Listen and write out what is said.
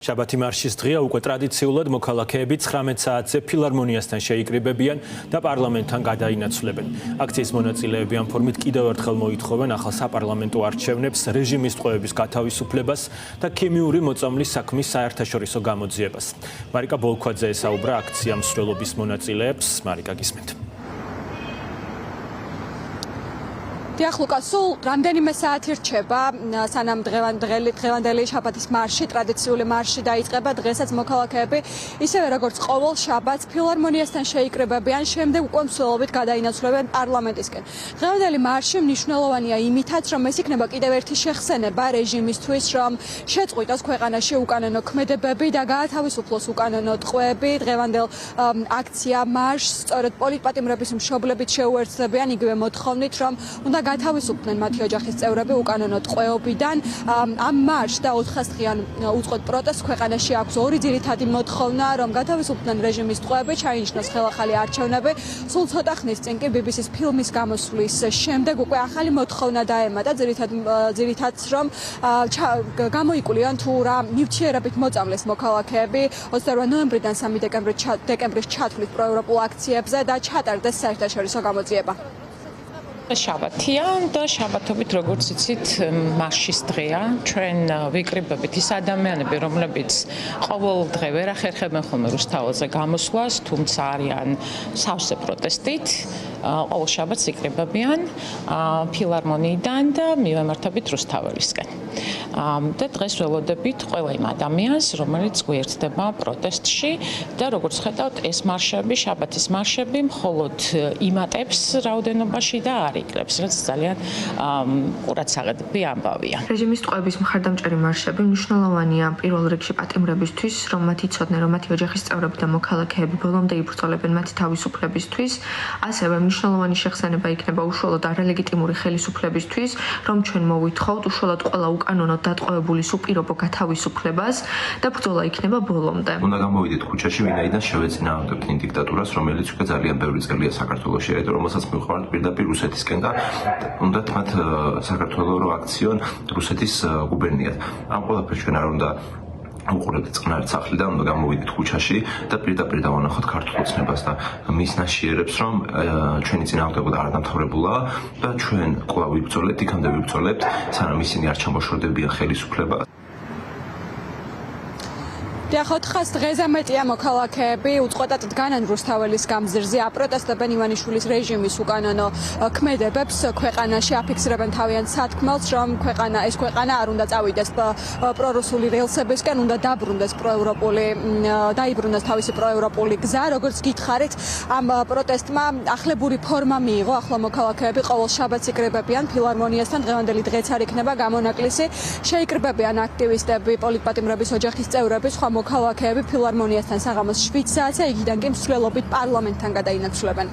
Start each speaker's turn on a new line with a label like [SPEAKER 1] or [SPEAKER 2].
[SPEAKER 1] შაბათი მარშის დღეა უკვე ტრადიციულად მოქალაქეები 19 საათზე ფილარმონიასთან შეიკრიბებიან და პარლამენტთან გადაინაცვლებენ. აქციის მონაწილეები ამ ფორმით კიდევ ერთხელ მოითხოვენ ახალ საპარლამენტო არჩევნებს, რეჟიმის ტყვეების გათავისუფლებას და ქიმიური მოწამვლის საქმის საერთაშორისო გამოძიებას. მარიკა ბოლქვაძე ესაუბრა აქცია მსვლელობის მონაწილეებს. მარიკა, გისმენთ.
[SPEAKER 2] დიახ, ლუკა, სულ რამდენიმე საათი რჩება, სანამ დღევანდელი შაბათის მარში, ტრადიციული მარში დაიწყება. დღესაც მოქალაქეები ისევე როგორც ყოველ შაბათს ფილარმონიასთან შეიკრიბებიან, შემდეგ უკვე მსვლელობით გადაინაცვლებენ პარლამენტისკენ. დღევანდელი მარში მნიშვნელოვანია იმითაც, რომ ეს იქნება კიდევ ერთი შეხსენება რეჟიმისთვის, რომ შეწყვიტოს ქვეყანაში უკანონო ქმედებები და გაათავისუფლოს უკანონო ტყვეები. დღევანდელ აქცია მარშს სწორედ პოლიტპატიმრების მშობლებით შეუერთდებიან იგივე მოთხოვნით, რომ უნდა გათავისუფლდნენ მათი ოჯახის წევრები უკანონო ტყვეობიდან. ამ მარშს და 400 დღიან უწყვეტ პროტესტს ქვეყანაში აქვს ორი ძირითადი მოთხოვნა, რომ გათავისუფლდნენ რეჟიმის ტყვეები, ჩაინიშნოს ხელახალი არჩევნები. სულ ცოტა ხნის წინ კი BBC-ს ფილმის გამოსვლის შემდეგ უკვე ახალი მოთხოვნა დაემატა, ძირითადად რომ გამოიკვლიან თუ რა ნივთიერებით მოწამლეს მოქალაქეები 28 ნოემბრიდან 3 დეკემბრის ჩათვლით პროევროპულ აქციებზე და ჩატარდეს საერთაშორისო გამოძიება.
[SPEAKER 3] შაბათია და შაბათობით როგორც იცით მარშის დღეა. ჩვენ ვიკრიბებით ის ადამიანები, რომლებიც ყოველ დღე ვერ ახერხებენ ხოლმე რუსთაველზე გამოსვლას, თუმცა არიან სავსე პროტესტით. ყოველ შაბათს იკრიბებიან ფილარმონიიდან და მივემართებით რუსთაველისკენ. და დღეს ველოდებით ყველა იმ ადამიანს, რომელიც გვერდდება პროტესტში და როგორც ხედავთ, ეს მარშები, შაბათის მარშები მხოლოდ იმატებს რაოდენობაში და არ იკლებს, რაც ძალიან ყურადსაღები ამბავია.
[SPEAKER 4] რეჟიმის ტყვეების მხარდამჭერი მარშები მნიშვნელოვანია პირველ რიგში პატიმრებისთვის, რომ მათ იცოდნენ, რომ მათი ოჯახის წევრები და მოქალაქეები ბოლომდე იბრძოლებენ მათი თავისუფლებისთვის. ასევე მნიშვნელოვანი შეხსენება იქნება უშუალოდ არალეგიტიმური ხელისუფლებისთვის, რომ ჩვენ მოვითხოვთ უშუალოდ ყველა უკანონოდ დატყვევებული უპირობო გათავისუფლებას და ბრძოლა იქნება ბოლომდე.
[SPEAKER 5] უნდა გამოვიდეთ ქუჩაში, ვინაიდან შევეწინააღმდეგთ იმ დიქტატურას, რომელიც უკვე ძალიან ბევრი წელია საქართველოში, რომელსაც მივყავართ პირდაპირ რუსეთისკენ და უნდათ მათ საქართველოს რო აქციონ რუსეთის გუბერნიად. ამ ყველაფერს ჩვენ არ უნდა უყურებთ წყნარი სახლიდან, უნდა გამოვიდეთ ქუჩაში და პირდაპირ დავანახოთ ქართულ ოცნებას და მის ნაშიერებს, რომ ჩვენი წინააღმდეგობა არ დამთავრებულა და ჩვენ კვლავ ვიბრძოლებთ, იქამდე ვიბრძოლებთ, სანამ ისინი არ ჩამოშორდებიან ხელისუფლებას.
[SPEAKER 2] დიახ, 400 დღეზე მეტია მოქალაქეები უწყვეტად დგანან რუსთაველის გამზირზე, აპროტესტებენ ივანიშვილის რეჟიმის უკანონო ქმედებებს ქვეყანაში, აფიქსირებენ თავიანთ სათქმელს, რომ ეს ქვეყანა არ უნდა წავიდეს პრორუსული რეილსებისკენ, უნდა დაიბრუნდეს თავისი პროევროპული გზა. როგორც გითხარით, ამ პროტესტმა ახლებური ფორმა მიიღო. ახლა მოქალაქეები ყოველ შაბათს იკრიბებიან ფილარმონიასთან, დღევანდელი დღეც არ იქნება გამონაკლისი. შეიკრიბებიან აქტივისტები, პოლიტპატიმრების ოჯახის წევრები, სხვა მოქალაქეები ფილარმონიასთან საღამოს 7 საათზე, იქიდან კი მსვლელობით პარლამენტთან გადაინაცვლებენ.